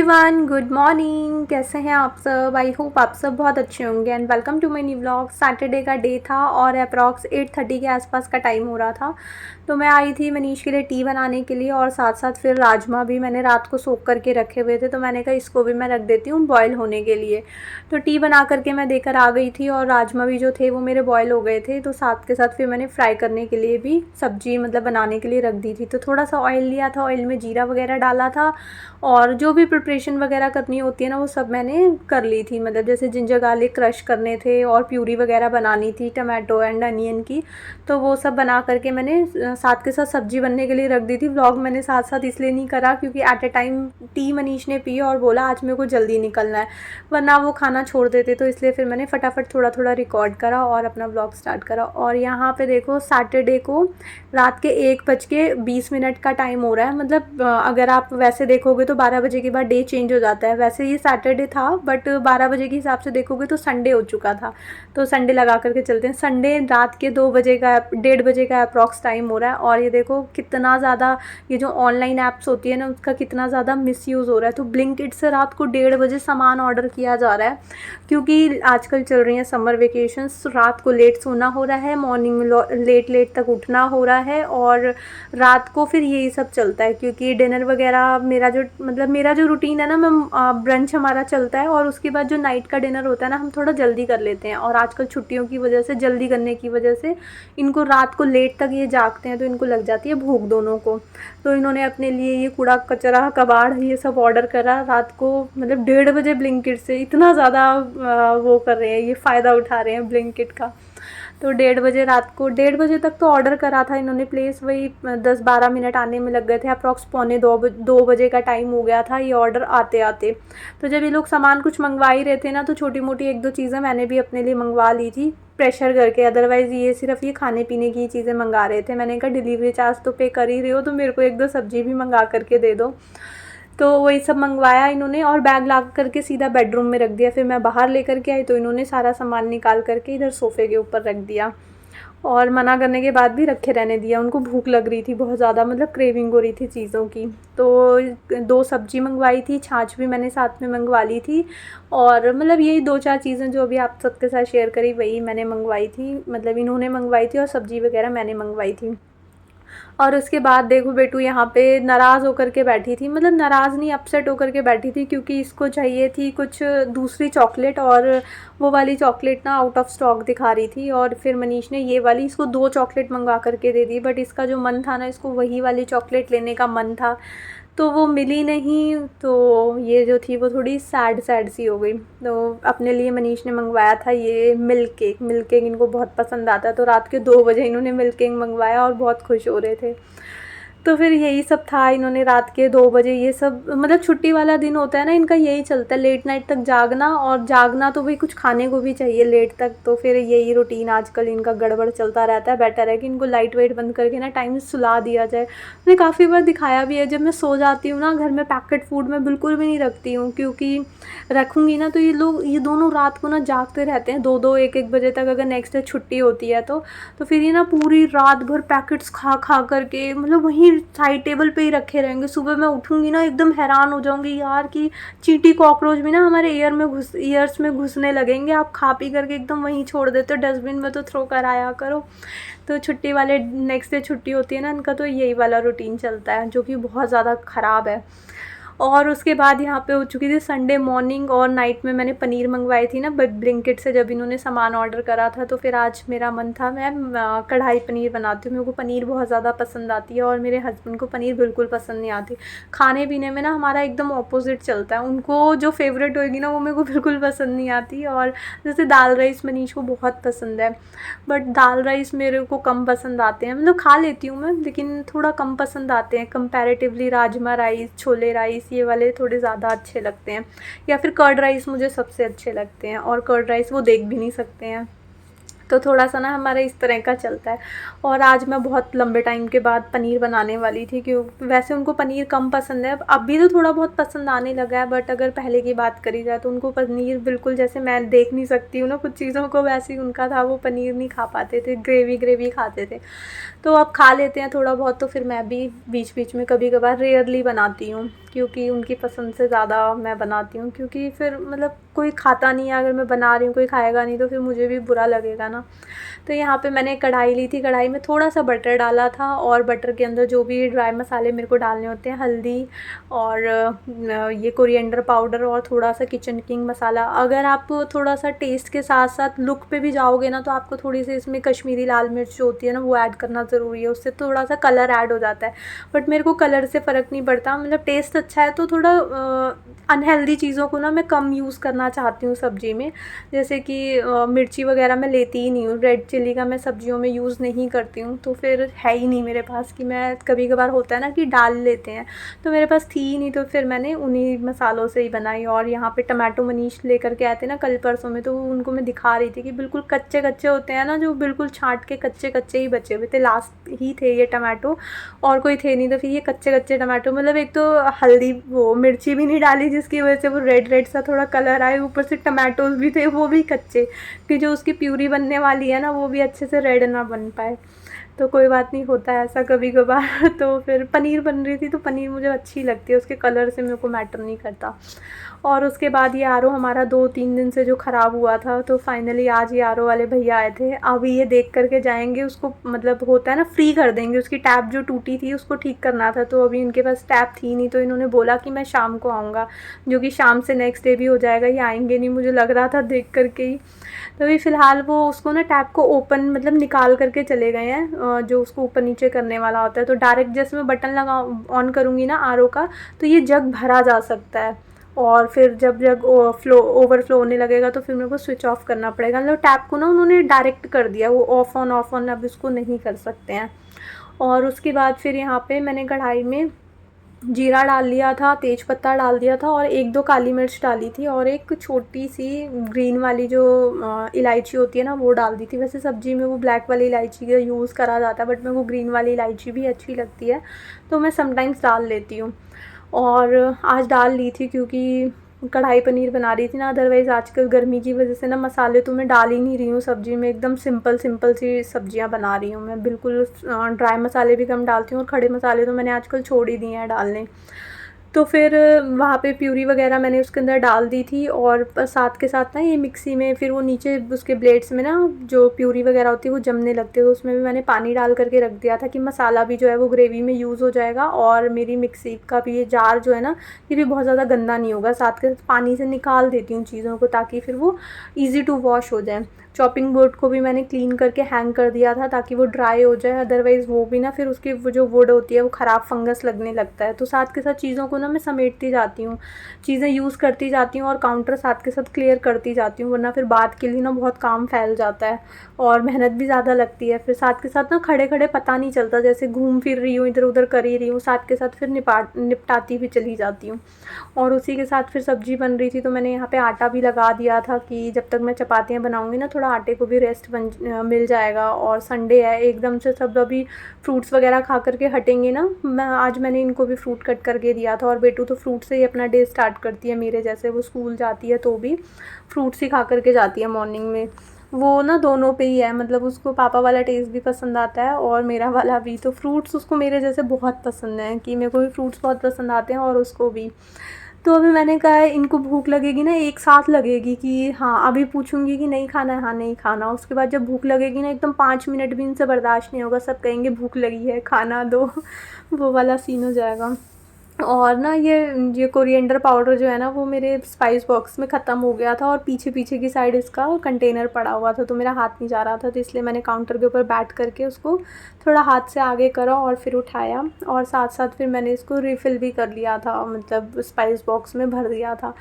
Everyone, good morning. कैसे हैं आप सब? आई होप आप सब बहुत अच्छे होंगे and welcome to my new vlog. Saturday का डे था और अप्रॉक्स 8:30 के आसपास का टाइम हो रहा था। तो मैं आई थी मनीष के लिए टी बनाने के लिए और साथ साथ फिर राजमा भी मैंने रात को सोख करके रखे हुए थे, तो मैंने कहा इसको भी मैं रख देती हूँ बॉयल होने के लिए। तो टी बना करके मैं देकर आ गई थी और राजमा भी जो थे वो मेरे बॉयल हो गए थे। तो साथ के साथ फिर मैंने फ्राई करने के लिए भी सब्जी मतलब बनाने के लिए रख दी थी। तो थोड़ा सा ऑयल लिया था, ऑयल में जीरा वगैरह डाला था और जो भी प्रिपरेशन वगैरह करनी होती है ना वो सब मैंने कर ली थी। मतलब जैसे जिंजर गार्लिक क्रश करने थे और प्यूरी वगैरह बनानी थी टमाटो एंड अनियन की, तो वो सब बना करके मैंने साथ के साथ सब्जी बनने के लिए रख दी थी। व्लॉग मैंने साथ साथ इसलिए नहीं करा क्योंकि at a time T Manish ने पी और बोला आज मेरे को जल्दी निकलना है, वरना वो खाना छोड़ देते। तो इसलिए फिर मैंने फटाफट थोड़ा थोड़ा रिकॉर्ड करा और अपना व्लॉग स्टार्ट करा। और यहाँ पे देखो सैटरडे को रात के 1:20 का टाइम हो रहा है। मतलब अगर आप वैसे देखोगे तो 12 बजे के बाद डे चेंज हो जाता है। वैसे ये सैटरडे था बट 12 बजे के हिसाब से देखोगे तो संडे हो चुका था। तो संडे लगा करके चलते हैं। संडे रात के 2 बजे का 1:30 बजे का अप्रॉक्स टाइम हो रहा है। और ये देखो कितना ज़्यादा ये जो ऑनलाइन ऐप्स होती है ना उसका कितना ज़्यादा मिसयूज़ हो रहा है। तो ब्लिंकिट से रात को 1:30 बजे सामान ऑर्डर किया जा रहा है क्योंकि आजकल चल रही हैं समर वेकेशंस। रात को लेट सोना हो रहा है, मॉर्निंग में लेट तक उठना हो रहा है और रात को फिर यही सब चलता है। क्योंकि डिनर वगैरह मेरा जो रूटीन है ना, मैं ब्रंच हमारा चलता है और उसके बाद जो नाइट का डिनर होता है ना हम थोड़ा जल्दी कर लेते हैं। और आजकल छुट्टियों की वजह से जल्दी करने की वजह से इनको रात को लेट तक ये जागते हैं तो इनको लग जाती है भूख दोनों को। तो इन्होंने अपने लिए ये कूड़ा कचरा कबाड़ ये सब ऑर्डर करा रात को, मतलब 1:30 बजे ब्लिंकिट से। इतना ज़्यादा वो कर रहे हैं, ये फ़ायदा उठा रहे हैं ब्लिंकिट का। तो 1:30 बजे रात को 1:30 बजे तक तो ऑर्डर करा था इन्होंने प्लेस, वही 10-12 मिनट आने में लग गए थे। अप्रॉक्स पौने 2 बजे का टाइम हो गया था ये ऑर्डर आते आते। तो जब ये लोग सामान कुछ मंगवा ही रहे थे ना तो छोटी मोटी 1-2 चीज़ें मैंने भी अपने लिए मंगवा ली थी प्रेशर करके। अदरवाइज़ ये सिर्फ ये खाने पीने की चीज़ें मंगा रहे थे। मैंने कहा डिलीवरी चार्ज तो पे कर ही रहे हो तो मेरे को 1-2 सब्जी भी मंगा करके दे दो। तो वही सब मंगवाया इन्होंने और बैग ला करके सीधा बेडरूम में रख दिया। फिर मैं बाहर लेकर के आई तो इन्होंने सारा सामान निकाल करके इधर सोफ़े के ऊपर रख दिया और मना करने के बाद भी रखे रहने दिया। उनको भूख लग रही थी बहुत ज़्यादा, मतलब क्रेविंग हो रही थी चीज़ों की। तो 2 सब्जी मंगवाई थी, छाछ भी मैंने साथ में मंगवा ली थी और मतलब यही 2-4 चीज़ें जो अभी आप सबके साथ शेयर करी वही मैंने मंगवाई थी। मतलब इन्होंने मंगवाई थी और सब्ज़ी वगैरह मैंने मंगवाई थी। और उसके बाद देखो बेटू यहाँ पे नाराज़ होकर के बैठी थी, मतलब नाराज़ नहीं अपसेट होकर के बैठी थी क्योंकि इसको चाहिए थी कुछ दूसरी चॉकलेट और वो वाली चॉकलेट ना आउट ऑफ स्टॉक दिखा रही थी। और फिर मनीष ने ये वाली इसको 2 चॉकलेट मंगवा करके दे दी बट इसका जो मन था ना इसको वही वाली चॉकलेट लेने का मन था तो वो मिली नहीं। तो ये जो थी वो थोड़ी सैड सैड सी हो गई। तो अपने लिए मनीष ने मंगवाया था ये मिल्क केक इनको बहुत पसंद आता है। तो रात के 2 बजे इन्होंने मिल्क केक मंगवाया और बहुत खुश हो रहे थे। तो फिर यही सब था। इन्होंने रात के 2 बजे ये सब, मतलब छुट्टी वाला दिन होता है ना इनका यही चलता है, लेट नाइट तक जागना और जागना तो भाई कुछ खाने को भी चाहिए लेट तक। तो फिर यही रूटीन आजकल इनका गड़बड़ चलता रहता है। बेटर है कि इनको लाइट वेट बंद करके ना टाइम से सुला दिया जाए। मैंने काफ़ी बार दिखाया भी है, जब मैं सो जाती हूँ ना घर में पैकेट फूड मैं बिल्कुल भी नहीं रखती हूँ क्योंकि रखूँगी ना तो ये दोनों रात को ना जागते रहते हैं 2-2 1-1 बजे तक अगर नेक्स्ट डे छुट्टी होती है तो फिर ये ना पूरी रात भर पैकेट्स खा खा करके मतलब वहीं साइड टेबल पे ही रखे रहेंगे। सुबह मैं उठूँगी ना एकदम हैरान हो जाऊँगी यार कि चींटी कॉकरोच भी ना हमारे ईयर्स में घुसने लगेंगे। आप खा पी करके एकदम वहीं छोड़ देते हो, डस्टबिन में तो थ्रो कर आया करो। तो छुट्टी वाले नेक्स्ट डे छुट्टी होती है ना इनका तो यही वाला रूटीन चलता है जो कि बहुत ज़्यादा ख़राब है। और उसके बाद यहाँ पे हो चुकी थी संडे मॉर्निंग और नाइट में मैंने पनीर मंगवाई थी ना ब्लिंकिट से जब इन्होंने सामान ऑर्डर करा था। तो फिर आज मेरा मन था मैं कढ़ाई पनीर बनाती हूँ। मेरे को पनीर बहुत ज़्यादा पसंद आती है और मेरे हस्बैंड को पनीर बिल्कुल पसंद नहीं आती। खाने पीने में ना हमारा एकदम ऑपोजिट चलता है। उनको जो फेवरेट होएगी ना वो मेरे को बिल्कुल पसंद नहीं आती। और जैसे दाल राइस मनीष को बहुत पसंद है बट दाल राइस मेरे को कम पसंद आते हैं। मतलब खा लेती हूँ मैं लेकिन थोड़ा कम पसंद आते हैं comparatively. Rajma rice, chole rice ये वाले थोड़े ज़्यादा अच्छे लगते हैं। या फिर कर्ड राइस मुझे सबसे अच्छे लगते हैं और कर्ड राइस वो देख भी नहीं सकते हैं। तो थोड़ा सा ना हमारा इस तरह का चलता है। और आज मैं बहुत लंबे टाइम के बाद पनीर बनाने वाली थी क्यों वैसे उनको पनीर कम पसंद है। अब भी तो थोड़ा बहुत पसंद आने लगा है बट अगर पहले की बात करी जाए तो उनको पनीर बिल्कुल, जैसे मैं देख नहीं सकती हूँ ना कुछ चीज़ों को, वैसे ही उनका था। वो पनीर नहीं खा पाते थे, ग्रेवी खाते थे। तो अब खा लेते हैं थोड़ा बहुत। तो फिर मैं भी बीच बीच में कभी कभार रेयरली बनाती हूँ। क्योंकि उनकी पसंद से ज़्यादा मैं बनाती हूँ, क्योंकि फिर मतलब कोई खाता नहीं है, अगर मैं बना रही हूँ कोई खाएगा नहीं तो फिर मुझे भी बुरा लगेगा ना। तो यहाँ पे मैंने कढ़ाई ली थी, कढ़ाई में थोड़ा सा बटर डाला था और बटर के अंदर जो भी ड्राई मसाले मेरे को डालने होते हैं, हल्दी और ये कोरिएंडर पाउडर और थोड़ा सा किचन किंग मसाला। अगर आप थोड़ा सा टेस्ट के साथ साथ लुक पे भी जाओगे ना तो आपको थोड़ी सी इसमें कश्मीरी लाल मिर्च जो होती है ना वो ऐड करना ज़रूरी है, उससे थोड़ा सा कलर ऐड हो जाता है। बट मेरे को कलर से फ़र्क नहीं पड़ता, मतलब टेस्ट अच्छा है तो थोड़ा अनहेल्दी चीज़ों को ना मैं कम यूज़ करना चाहती हूँ सब्ज़ी में। जैसे कि मिर्ची वगैरह मैं लेती ही नहीं हूँ, रेड चिल्ली का मैं सब्जियों में यूज़ नहीं करती हूँ, तो फिर है ही नहीं मेरे पास कि मैं कभी कभार होता है ना कि डाल लेते हैं, तो मेरे पास थी ही नहीं, तो फिर मैंने उन्हीं मसालों से ही बनाई। और यहाँ पे टमाटो मनीष लेकर के आए थे ना कल परसों में, तो उनको मैं दिखा रही थी कि बिल्कुल कच्चे कच्चे होते हैं ना, जो बिल्कुल छाँट के कच्चे कच्चे ही बचे हुए थे, लास्ट ही थे ये टमाटो और कोई थे नहीं। तो फिर ये कच्चे कच्चे टमाटो, मतलब एक तो हल्दी वो मिर्ची भी नहीं डाली जिसकी वजह से वो रेड रेड सा थोड़ा कलर आए, ऊपर से टमाटोज़ भी थे वो भी कच्चे, कि जो उसकी प्यूरी बनने वाली है ना वो भी अच्छे से रेड ना बन पाए। तो कोई बात नहीं, होता है ऐसा कभी कभार। तो फिर पनीर बन रही थी, तो पनीर मुझे अच्छी लगती है, उसके कलर से मेरे को मैटर नहीं करता। और उसके बाद ये आर ओ हमारा 2-3 दिन से जो ख़राब हुआ था, तो फाइनली आज ये आर ओ वाले भैया आए थे। अभी ये देख करके जाएंगे उसको, मतलब होता है ना फ्री कर देंगे, उसकी टैप जो टूटी थी उसको ठीक करना था, तो अभी इनके पास टैप थी नहीं, तो इन्होंने बोला कि मैं शाम को आऊँगा, जो कि शाम से नेक्स्ट डे भी हो जाएगा। ये आएंगे नहीं, मुझे लग रहा था देख करके ही। तो अभी फ़िलहाल वो उसको ना टैप को ओपन मतलब निकाल करके चले गए हैं, जो उसको ऊपर नीचे करने वाला होता है। तो डायरेक्ट जैसे मैं बटन लगा ऑन करूँगी ना आर ओ का, तो ये जग भरा जा सकता है, और फिर जब जग ओवरफ्लो होने लगेगा तो फिर मेरे को स्विच ऑफ करना पड़ेगा। मतलब टैप को ना उन्होंने डायरेक्ट कर दिया, वो ऑफ ऑन अब इसको नहीं कर सकते हैं। और उसके बाद फिर यहाँ पे मैंने कढ़ाई में जीरा डाल लिया था, तेज पत्ता डाल दिया था और 1-2 काली मिर्च डाली थी, और एक छोटी सी ग्रीन वाली जो इलायची होती है ना वो डाल दी थी। वैसे सब्ज़ी में वो ब्लैक वाली इलायची का यूज़ करा जाता है, बट मेरे को ग्रीन वाली इलायची भी अच्छी लगती है, तो मैं समटाइम्स डाल लेती हूँ। और आज डाल ली थी क्योंकि कढ़ाई पनीर बना रही थी ना, अदरवाइज़ आजकल गर्मी की वजह से ना मसाले तो मैं डाल ही नहीं रही हूँ सब्ज़ी में, एकदम सिंपल सिंपल सी सब्जियाँ बना रही हूँ मैं, बिल्कुल ड्राई मसाले भी कम डालती हूँ और खड़े मसाले तो मैंने आजकल छोड़ ही दिए हैं डालने। तो फिर वहाँ पे प्यूरी वगैरह मैंने उसके अंदर डाल दी थी, और साथ के साथ ना ये मिक्सी में फिर वो नीचे उसके ब्लेड्स में ना जो प्यूरी वगैरह होती है वो जमने लगती है, तो उसमें भी मैंने पानी डाल करके रख दिया था कि मसाला भी जो है वो ग्रेवी में यूज़ हो जाएगा, और मेरी मिक्सी का भी ये जार जो है ना ये भी बहुत ज़्यादा गंदा नहीं होगा। साथ के साथ पानी से निकाल देती हूँ चीज़ों को ताकि फिर वो ईज़ी टू वॉश हो जाए। चॉपिंग बोर्ड को भी मैंने क्लीन करके हैंग कर दिया था ताकि वो ड्राई हो जाए, अदरवाइज़ वो भी ना फिर उसकी वो जो वुड होती है वो ख़राब फंगस लगने लगता है। तो साथ के साथ चीज़ों को ना मैं समेटती जाती हूँ, चीज़ें यूज़ करती जाती हूँ और काउंटर साथ के साथ क्लियर करती जाती हूँ, वरना फिर बाद के लिए ना बहुत काम फैल जाता है और मेहनत भी ज़्यादा लगती है। फिर साथ के साथ ना खड़े खड़े पता नहीं चलता, जैसे घूम फिर रही हूँ इधर उधर कर ही रही हूँ, साथ के साथ फिर निपटाती भी चली जाती हूँ। और उसी के साथ फिर सब्ज़ी बन रही थी, तो मैंने यहाँ पे आटा भी लगा दिया था कि जब तक मैं चपातियाँ बनाऊँगी ना थोड़ा आटे को भी रेस्ट मिल जाएगा। और संडे है, एकदम से सब अभी फ्रूट्स वगैरह खा करके हटेंगे ना, आज मैंने इनको भी फ्रूट कट करके दिया था, और बेटू तो फ्रूट से ही अपना डे स्टार्ट करती है मेरे जैसे, वो स्कूल जाती है तो भी फ्रूट्स ही खा करके जाती है मॉर्निंग में। वो ना दोनों पे ही है, मतलब उसको पापा वाला टेस्ट भी पसंद आता है और मेरा वाला भी, तो फ्रूट्स उसको मेरे जैसे बहुत पसंद हैं, कि मेरे को भी फ्रूट्स बहुत पसंद आते हैं और उसको भी। तो अभी मैंने कहा है इनको भूख लगेगी ना एक साथ लगेगी, कि हाँ अभी पूछूंगी कि नहीं खाना है, हाँ नहीं खाना, उसके बाद जब भूख लगेगी ना एकदम 5 मिनट भी इनसे बर्दाश्त नहीं होगा, सब कहेंगे भूख लगी है खाना दो। वो वाला सीन हो जाएगा। और ना ये कोरिएंडर पाउडर जो है ना वो मेरे स्पाइस बॉक्स में ख़त्म हो गया था, और पीछे पीछे की साइड इसका कंटेनर पड़ा हुआ था, तो मेरा हाथ नहीं जा रहा था, तो इसलिए मैंने काउंटर के ऊपर बैठ करके उसको थोड़ा हाथ से आगे करा और फिर उठाया, और साथ साथ फिर मैंने इसको रिफ़िल भी कर लिया था, मतलब स्पाइस बॉक्स में भर दिया था।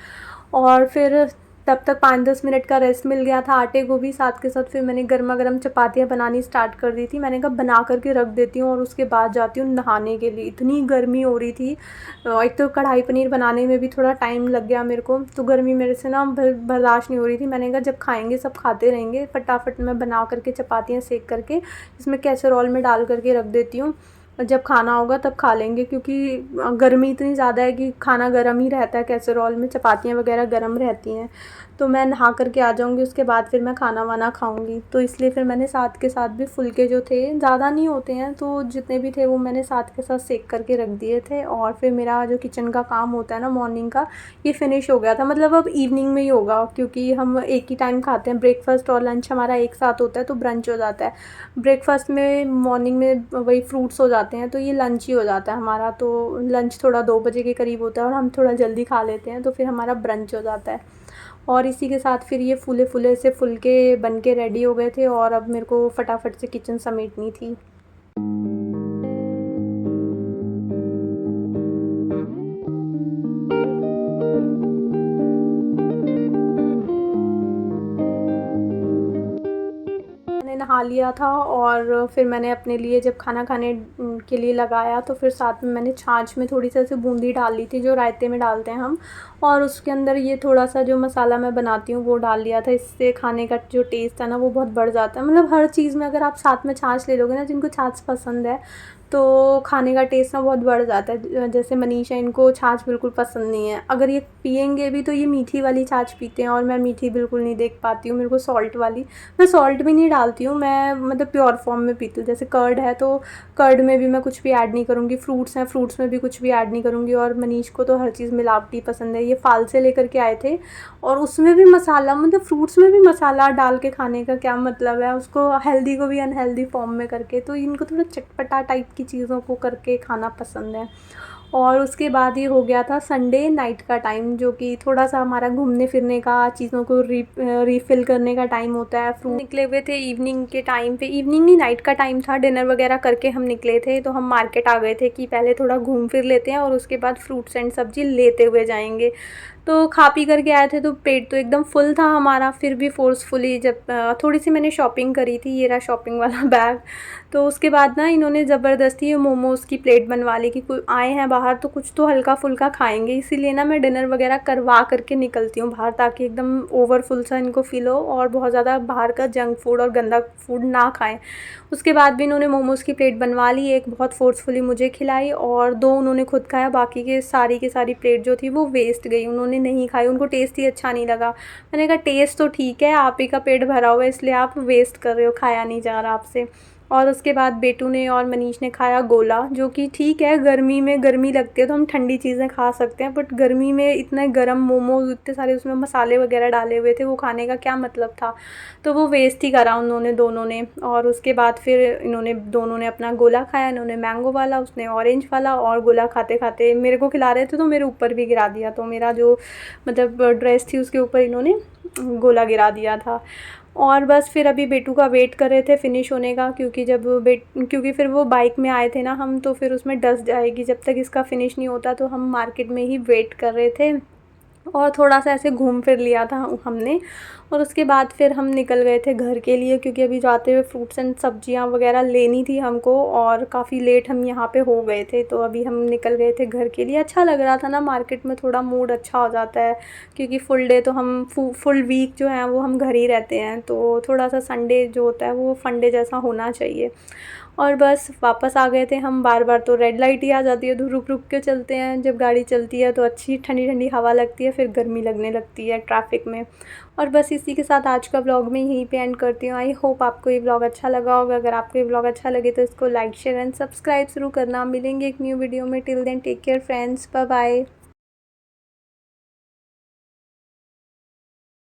और फिर तब तक 5-10 मिनट का रेस्ट मिल गया था आटे को भी, साथ के साथ फिर मैंने गर्मा गर्म चपातियाँ बनानी स्टार्ट कर दी थी। मैंने कहा बना करके रख देती हूँ और उसके बाद जाती हूँ नहाने के लिए, इतनी गर्मी हो रही थी। एक तो कढ़ाई पनीर बनाने में भी थोड़ा टाइम लग गया मेरे को, तो गर्मी मेरे से ना बर्दाश्त नहीं हो रही थी। मैंने कहा जब खाएंगे सब खाते रहेंगे, फटाफट मैं बना करके चपातियाँ सेक करके इसमें कैसरोल में डाल करके रख देती हूँ, जब खाना होगा तब खा लेंगे, क्योंकि गर्मी इतनी ज़्यादा है कि खाना गर्म ही रहता है, कैसरोल में चपातियाँ वगैरह गर्म रहती हैं। तो मैं नहा कर के आ जाऊँगी, उसके बाद फिर मैं खाना वाना खाऊँगी। तो इसलिए फिर मैंने साथ के साथ भी फुलके जो थे, ज़्यादा नहीं होते हैं तो जितने भी थे वो मैंने साथ के साथ सेक करके रख दिए थे। और फिर मेरा जो किचन का काम होता है ना मॉर्निंग का, ये फ़िनिश हो गया था। मतलब अब इवनिंग में ही होगा, क्योंकि हम एक ही टाइम खाते हैं, ब्रेकफ़ास्ट और लंच हमारा एक साथ होता है, तो ब्रंच हो जाता है। ब्रेकफ़ास्ट में मॉर्निंग में वही फ्रूट्स हो जाते हैं, तो ये लंच ही हो जाता है हमारा। तो लंच थोड़ा 2 बजे के करीब होता है और हम थोड़ा जल्दी खा लेते हैं, तो फिर हमारा ब्रंच हो जाता है। और इसी के साथ फिर ये फूले-फूले से फुलके बन के रेडी हो गए थे, और अब मेरे को फटाफट से किचन समेटनी थी। मैंने नहा लिया था, और फिर मैंने अपने लिए जब खाना खाने के लिए लगाया, तो फिर साथ में मैंने छाछ में थोड़ी सी ऐसे बूंदी डाल ली थी, जो रायते में डालते हैं हम। और उसके अंदर ये थोड़ा सा जो मसाला मैं बनाती हूँ वो डाल लिया था। इससे खाने का जो टेस्ट है ना वो बहुत बढ़ जाता है। मतलब हर चीज़ में अगर आप साथ में छाछ ले लोगे ना, जिनको छाछ पसंद है, तो खाने का टेस्ट ना बहुत बढ़ जाता है। जैसे मनीषा, इनको छाछ बिल्कुल पसंद नहीं है। अगर ये पिएंगे भी तो ये मीठी वाली छाछ पीते हैं, और मैं मीठी बिल्कुल नहीं देख पाती हूँ, मेरे को सॉल्ट वाली। मैं सॉल्ट भी नहीं डालती हूँ, मैं मतलब प्योर फॉर्म में पीती हूँ। जैसे कर्ड है तो कर्ड में भी मैं कुछ भी ऐड नहीं करूँगी, फ्रूट्स हैं फ्रूट्स में भी कुछ भी ऐड नहीं करूँगी। और मनीष को तो हर चीज़ मिलावटी पसंद है। ये फाल से लेकर के आए थे, और उसमें भी मसाला, मतलब फ्रूट्स में भी मसाला डाल के खाने का क्या मतलब है, उसको हेल्दी को भी अनहेल्दी फॉर्म में करके। तो इनको थोड़ा चटपटा टाइप की चीज़ों को करके खाना पसंद है। और उसके बाद ये हो गया था संडे नाइट का टाइम, जो कि थोड़ा सा हमारा घूमने फिरने का, चीज़ों को रीफ़िल करने का टाइम होता है। फ्रूट निकले हुए थे इवनिंग के टाइम पे, इवनिंग नहीं नाइट का टाइम था, डिनर वगैरह करके हम निकले थे। तो हम मार्केट आ गए थे कि पहले थोड़ा घूम फिर लेते हैं और उसके बाद फ्रूट्स एंड सब्ज़ी लेते हुए जाएंगे। तो खा पी करके आए थे, तो पेट तो एकदम फुल था हमारा। फिर भी फ़ोर्सफुली जब थोड़ी सी मैंने शॉपिंग करी थी, ये रहा शॉपिंग वाला बैग। तो उसके बाद ना इन्होंने ज़बरदस्ती ये मोमोज़ की प्लेट बनवा ली कि कोई आए हैं बाहर तो कुछ तो हल्का फुल्का खाएंगे। इसीलिए ना मैं डिनर वगैरह करवा करके निकलती हूँ बाहर, ताकि एकदम ओवरफुल सा इनको फ़ील हो और बहुत ज़्यादा बाहर का जंक फूड और गंदा फूड ना खाएं। उसके बाद भी इन्होंने मोमोज़ की प्लेट बनवा ली, एक बहुत फ़ोर्सफुली मुझे खिलाई और 2 उन्होंने खुद खाया। बाकी के सारी की सारी प्लेट जो थी वो वेस्ट गई, उन्होंने नहीं खाई, उनको टेस्ट ही अच्छा नहीं लगा। मैंने कहा टेस्ट तो ठीक है, आप ही का पेट भरा हुआ है इसलिए आप वेस्ट कर रहे हो, खाया नहीं जा रहा आपसे। और उसके बाद बेटू ने और मनीष ने खाया गोला, जो कि ठीक है, गर्मी में गर्मी लगती है तो हम ठंडी चीज़ें खा सकते हैं, बट गर्मी में इतने गर्म मोमोज, इतने सारे उसमें मसाले वगैरह डाले हुए थे, वो खाने का क्या मतलब था। तो वो वेस्ट ही करा उन्होंने दोनों ने। और उसके बाद फिर इन्होंने दोनों ने अपना गोला खाया, इन्होंने मैंगो वाला, उसने ऑरेंज वाला। और गोला खाते खाते मेरे को खिला रहे थे तो मेरे ऊपर भी गिरा दिया, तो मेरा जो मतलब ड्रेस थी उसके ऊपर इन्होंने गोला गिरा दिया था। और बस फिर अभी बेटू का वेट कर रहे थे फ़िनिश होने का, क्योंकि फिर वो बाइक में आए थे ना हम, तो फिर उसमें डस्ट जाएगी, जब तक इसका फ़िनिश नहीं होता। तो हम मार्केट में ही वेट कर रहे थे, और थोड़ा-सा ऐसे घूम फिर लिया था हमने। और उसके बाद फिर हम निकल गए थे घर के लिए, क्योंकि अभी जाते हुए फ्रूट्स एंड सब्जियां वगैरह लेनी थी हमको, और काफ़ी लेट हम यहाँ पे हो गए थे। तो अभी हम निकल गए थे घर के लिए। अच्छा लग रहा था ना मार्केट में, थोड़ा मूड अच्छा हो जाता है, क्योंकि फुल डे तो हम फुल वीक जो है वो हम घर ही रहते हैं। तो थोड़ा-सा संडे जो होता है वो फन डे जैसा होना चाहिए। और बस वापस आ गए थे हम। बार-बार तो रेड लाइट ही आ जाती है, तो रुक-रुक के चलते हैं। जब गाड़ी चलती है तो अच्छी ठंडी-ठंडी हवा लगती है, फिर गर्मी लगने लगती है ट्रैफ़िक में। और बस इसी के साथ आज का व्लॉग मैं यहीं पे एंड करती हूँ। आई होप आपको ये व्लॉग अच्छा लगा होगा। अगर आपको ये व्लॉग अच्छा लगे तो इसको लाइक, शेयर एंड सब्सक्राइब ज़रूर करना। मिलेंगे एक न्यू वीडियो में। Till then take care friends, bye bye.